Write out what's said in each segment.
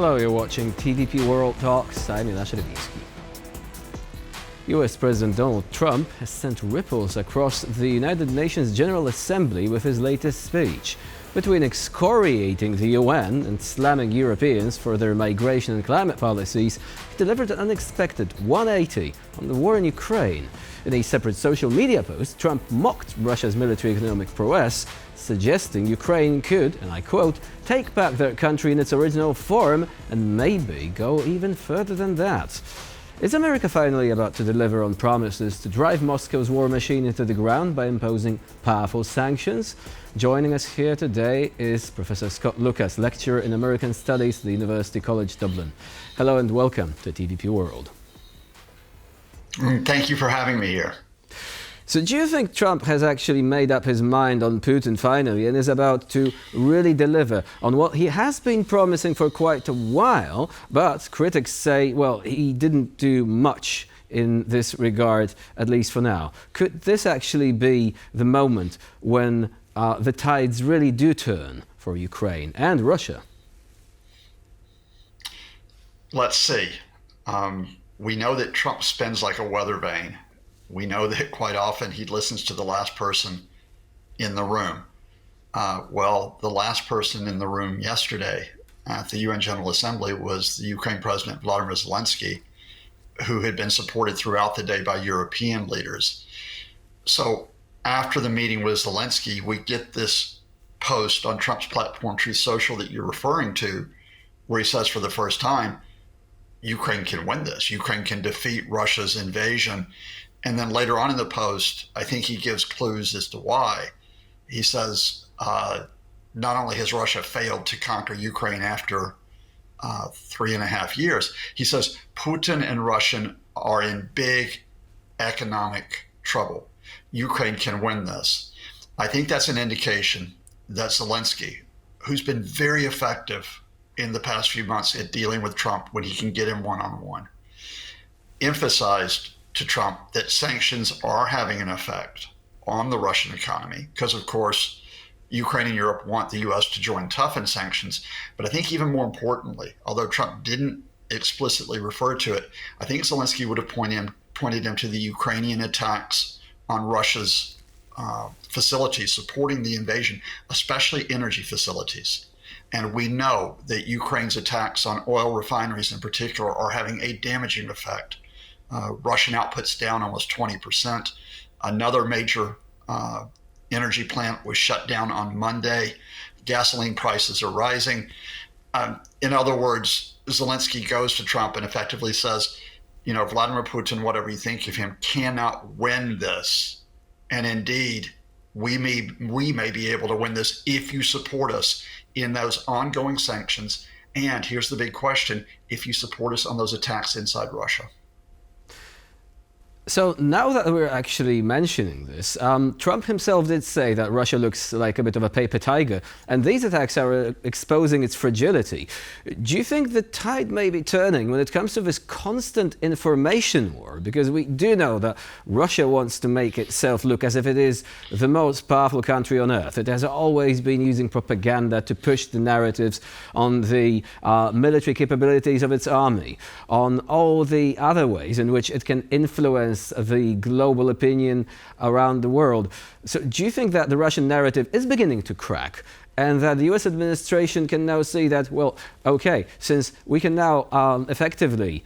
Hello, you're watching TVP World Talks. I'm Ila Sherdivsky. US President Donald Trump has sent ripples across the United Nations General Assembly with his latest speech. Between excoriating the UN and slamming Europeans for their migration and climate policies, he delivered an unexpected 180 on the war in Ukraine. In a separate social media post, Trump mocked Russia's military-economic prowess, suggesting Ukraine could, and I quote, take back their country in its original form and maybe go even further than that. Is America finally about to deliver on promises to drive Moscow's war machine into the ground by imposing powerful sanctions? Joining us here today is Professor Scott Lucas, lecturer in American Studies at the University College Dublin. Hello and welcome to TVP World. Thank you for having me here. So do you think Trump has actually made up his mind on Putin finally and is about to really deliver on what he has been promising for quite a while, but critics say, well, he didn't do much in this regard, at least for now? Could this actually be the moment when the tides really do turn for Ukraine and Russia? Let's see. We know that Trump spins like a weather vane. We know that quite often he listens to the last person in the room. Well, the last person in the room yesterday at the UN General Assembly was the Ukraine President Vladimir Zelensky, who had been supported throughout the day by European leaders. So after the meeting with Zelensky, we get this post on Trump's platform, Truth Social, that you're referring to, where he says for the first time, Ukraine can win this. Ukraine can defeat Russia's invasion. And then later on in the post, I think he gives clues as to why. He says, not only has Russia failed to conquer Ukraine after 3.5 years, he says Putin and Russia are in big economic trouble. Ukraine can win this. I think that's an indication that Zelensky, who's been very effective in the past few months at dealing with Trump when he can get him one-on-one, emphasized to Trump that sanctions are having an effect on the Russian economy because, of course, Ukraine and Europe want the U.S. to join tough in sanctions. But I think even more importantly, although Trump didn't explicitly refer to it, I think Zelensky would have pointed him to the Ukrainian attacks on Russia's facilities supporting the invasion, especially energy facilities. And we know that Ukraine's attacks on oil refineries in particular are having a damaging effect. Russian output's down almost 20%. Another major energy plant was shut down on Monday. Gasoline prices are rising. In other words, Zelensky goes to Trump and effectively says, you know, Vladimir Putin, whatever you think of him, cannot win this. And indeed, we may be able to win this if you support us in those ongoing sanctions. And here's the big question, if you support us on those attacks inside Russia. So now that we're actually mentioning this, Trump himself did say that Russia looks like a bit of a paper tiger, and these attacks are exposing its fragility. Do you think the tide may be turning when it comes to this constant information war? Because we do know that Russia wants to make itself look as if it is the most powerful country on earth. It has always been using propaganda to push the narratives on the military capabilities of its army, on all the other ways in which it can influence the global opinion around the world. So do you think that the Russian narrative is beginning to crack and that the US administration can now see that, well, okay, since we can now effectively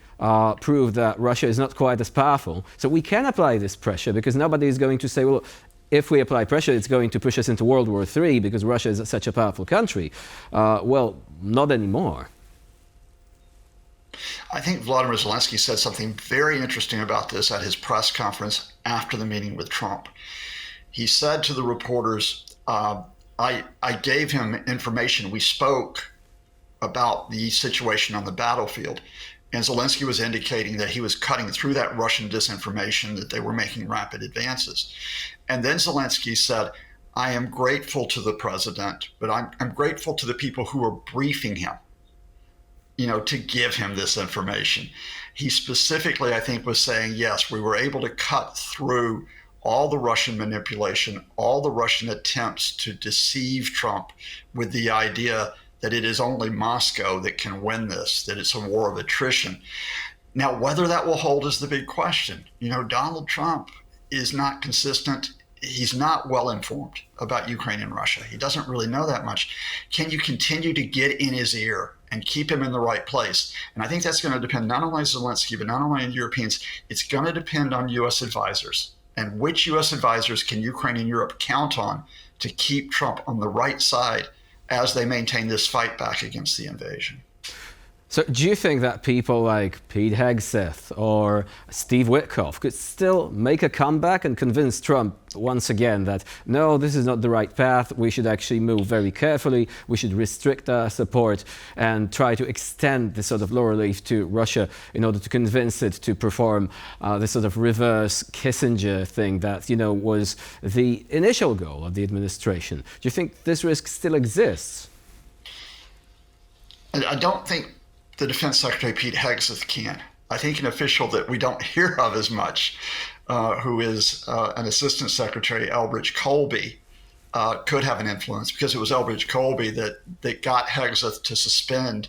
prove that Russia is not quite as powerful, so we can apply this pressure because nobody is going to say, well, if we apply pressure, it's going to push us into World War III because Russia is such a powerful country. Well, not anymore. I think Vladimir Zelensky said something very interesting about this at his press conference after the meeting with Trump. He said to the reporters, I gave him information. We spoke about the situation on the battlefield. And Zelensky was indicating that he was cutting through that Russian disinformation, that they were making rapid advances. And then Zelensky said, I am grateful to the president, but I'm grateful to the people who are briefing him, you know, to give him this information. He specifically, I think, was saying, yes, we were able to cut through all the Russian manipulation, all the Russian attempts to deceive Trump with the idea that it is only Moscow that can win this, that it's a war of attrition. Now, whether that will hold is the big question. Donald Trump is not consistent. He's not well informed about Ukraine and Russia. He doesn't really know that much. Can you continue to get in his ear and keep him in the right place? And I think that's going to depend not only on Zelensky, but not only on Europeans. It's going to depend on U.S. advisors. And which U.S. advisors can Ukraine and Europe count on to keep Trump on the right side as they maintain this fight back against the invasion? So do you think that people like Pete Hegseth or Steve Witkoff could still make a comeback and convince Trump once again that, no, this is not the right path, we should actually move very carefully, we should restrict our support and try to extend this sort of laurel leaf to Russia in order to convince it to perform this sort of reverse Kissinger thing that, was the initial goal of the administration? Do you think this risk still exists? I don't think the Defense Secretary Pete Hegseth can. I think an official that we don't hear of as much, who is an Assistant Secretary, Elbridge Colby, could have an influence, because it was Elbridge Colby that got Hegseth to suspend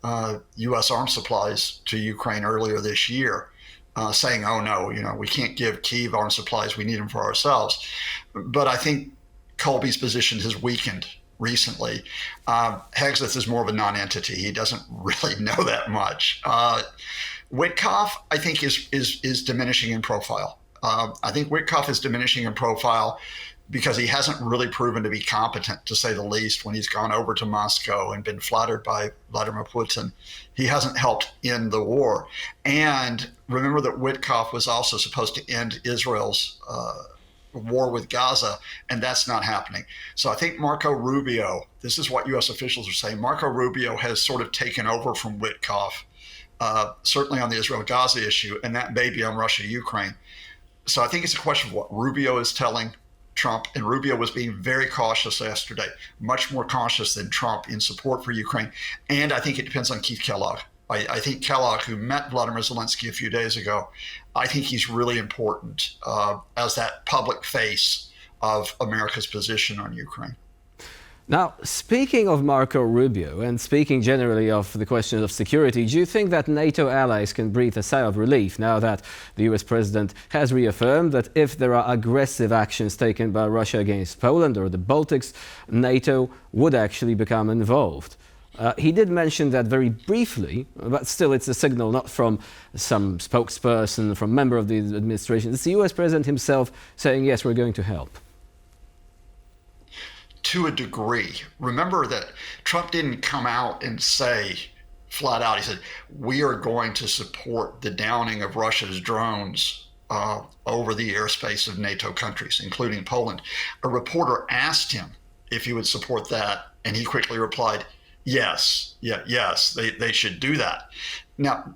U.S. arms supplies to Ukraine earlier this year, saying, oh no, we can't give Kyiv arms supplies, we need them for ourselves. But I think Colby's position has weakened recently. Hegseth is more of a non-entity. He doesn't really know that much. Witkoff, I think, is diminishing in profile. I think Witkoff is diminishing in profile because he hasn't really proven to be competent, to say the least, when he's gone over to Moscow and been flattered by Vladimir Putin. He hasn't helped end the war. And remember that Witkoff was also supposed to end Israel's war with Gaza, and that's not happening. So I think Marco Rubio, this is what U.S. officials are saying, Marco Rubio has sort of taken over from Witkoff, certainly on the Israel-Gaza issue, and that may be on Russia-Ukraine. So I think it's a question of what Rubio is telling Trump, and Rubio was being very cautious yesterday, much more cautious than Trump in support for Ukraine. And I think it depends on Keith Kellogg. I think Kellogg, who met Vladimir Zelensky a few days ago, I think he's really important as that public face of America's position on Ukraine. Now, speaking of Marco Rubio and speaking generally of the question of security, do you think that NATO allies can breathe a sigh of relief now that the US president has reaffirmed that if there are aggressive actions taken by Russia against Poland or the Baltics, NATO would actually become involved? He did mention that very briefly, but still it's a signal not from some spokesperson, from a member of the administration. It's the US president himself saying, yes, we're going to help. To a degree. Remember that Trump didn't come out and say flat out, he said, we are going to support the downing of Russia's drones over the airspace of NATO countries, including Poland. A reporter asked him if he would support that, and he quickly replied, yes, they should do that. Now,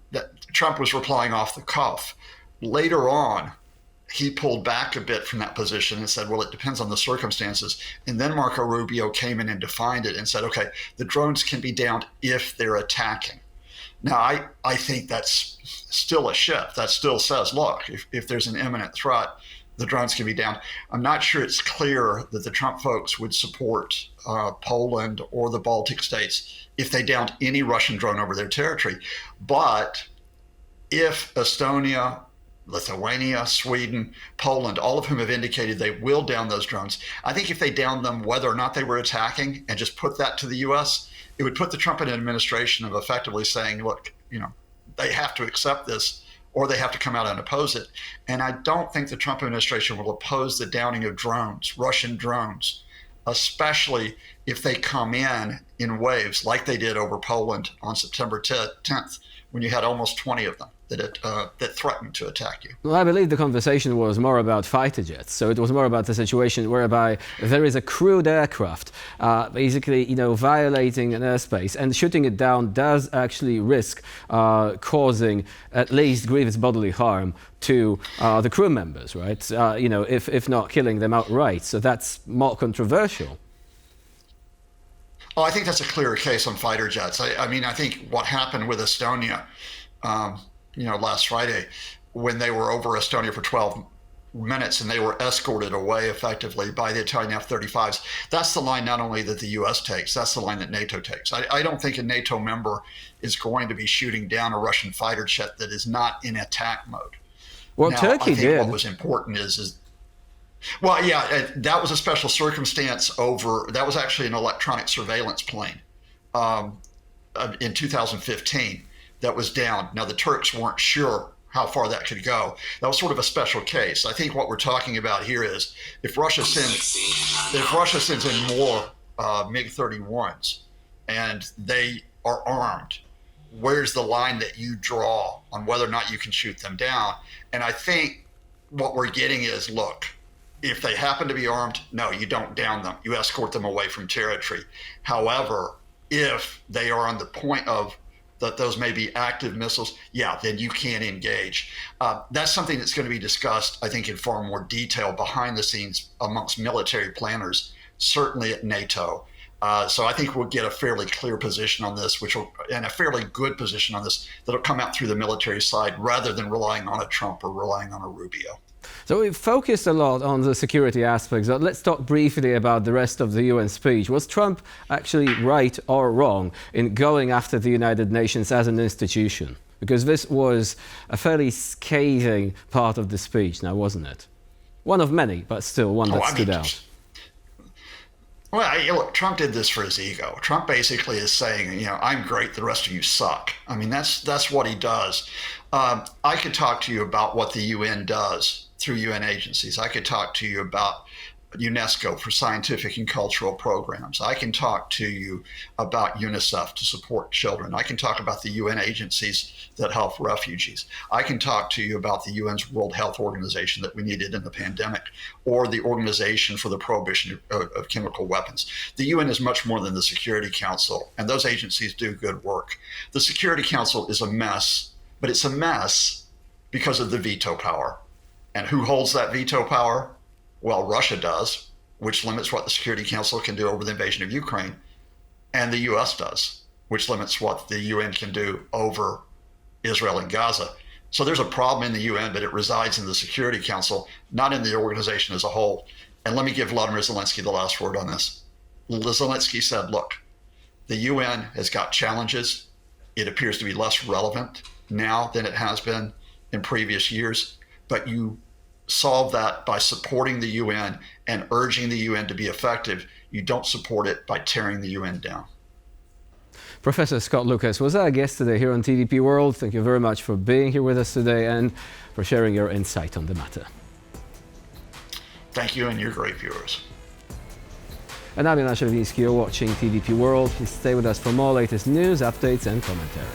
Trump was replying off the cuff. Later on, he pulled back a bit from that position and said, well, it depends on the circumstances. And then Marco Rubio came in and defined it and said, okay, the drones can be downed if they're attacking. Now, I think that's still a shift. That still says, look, if there's an imminent threat, the drones can be downed. I'm not sure it's clear that the Trump folks would support Poland or the Baltic states if they downed any Russian drone over their territory. But if Estonia, Lithuania, Sweden, Poland, all of whom have indicated they will down those drones, I think if they downed them, whether or not they were attacking, and just put that to the U.S., it would put the Trump administration of effectively saying, look, they have to accept this or they have to come out and oppose it. And I don't think the Trump administration will oppose the downing of drones, Russian drones, especially if they come in waves like they did over Poland on September 10th, when you had almost 20 of them that threatened to attack you. Well, I believe the conversation was more about fighter jets. So it was more about the situation whereby there is a crewed aircraft basically, violating an airspace, and shooting it down does actually risk causing at least grievous bodily harm to the crew members, right? If not killing them outright. So that's more controversial. Oh, I think that's a clearer case on fighter jets. I think what happened with Estonia, last Friday, when they were over Estonia for 12 minutes and they were escorted away effectively by the Italian F-35s. That's the line not only that the U.S. takes, that's the line that NATO takes. I don't think a NATO member is going to be shooting down a Russian fighter jet that is not in attack mode. Well, Now, Turkey I think did. what was important well, yeah, that was a special circumstance that was actually an electronic surveillance plane in 2015 that was down. Now, the Turks weren't sure how far that could go. That was sort of a special case. I think what we're talking about here is if Russia sends in more MiG-31s and they are armed, where's the line that you draw on whether or not you can shoot them down? And I think what we're getting is, look, if they happen to be armed, no, you don't down them. You escort them away from territory. However, if they are on the point of that those may be active missiles, yeah, then you can engage. That's something that's going to be discussed, I think, in far more detail behind the scenes amongst military planners, certainly at NATO. So I think we'll get a fairly clear position on this, and a fairly good position on this that'll come out through the military side rather than relying on a Trump or relying on a Rubio. So we've focused a lot on the security aspects. Let's talk briefly about the rest of the UN speech. Was Trump actually right or wrong in going after the United Nations as an institution? Because this was a fairly scathing part of the speech, now wasn't it? One of many, but still one that stood out. Well, look, Trump did this for his ego. Trump basically is saying, I'm great, the rest of you suck. I mean, that's what he does. I could talk to you about what the UN does through UN agencies. I could talk to you about UNESCO for scientific and cultural programs. I can talk to you about UNICEF to support children. I can talk about the UN agencies that help refugees. I can talk to you about the UN's World Health Organization that we needed in the pandemic, or the Organization for the Prohibition of Chemical Weapons. The UN is much more than the Security Council, and those agencies do good work. The Security Council is a mess, but it's a mess because of the veto power. And who holds that veto power? Well, Russia does, which limits what the Security Council can do over the invasion of Ukraine. And the U.S. does, which limits what the UN can do over Israel and Gaza. So there's a problem in the UN, but it resides in the Security Council, not in the organization as a whole. And let me give Vladimir Zelensky the last word on this. Zelensky said, look, the UN has got challenges. It appears to be less relevant now than it has been in previous years. But you solve that by supporting the UN and urging the UN to be effective. You don't support it by tearing the UN down. Professor Scott Lucas was our guest today here on TVP World. Thank you very much for being here with us today and for sharing your insight on the matter. Thank you, and your great viewers. And I'm Jan Szelwiński. You're watching TVP World. Please stay with us for more latest news, updates and commentary.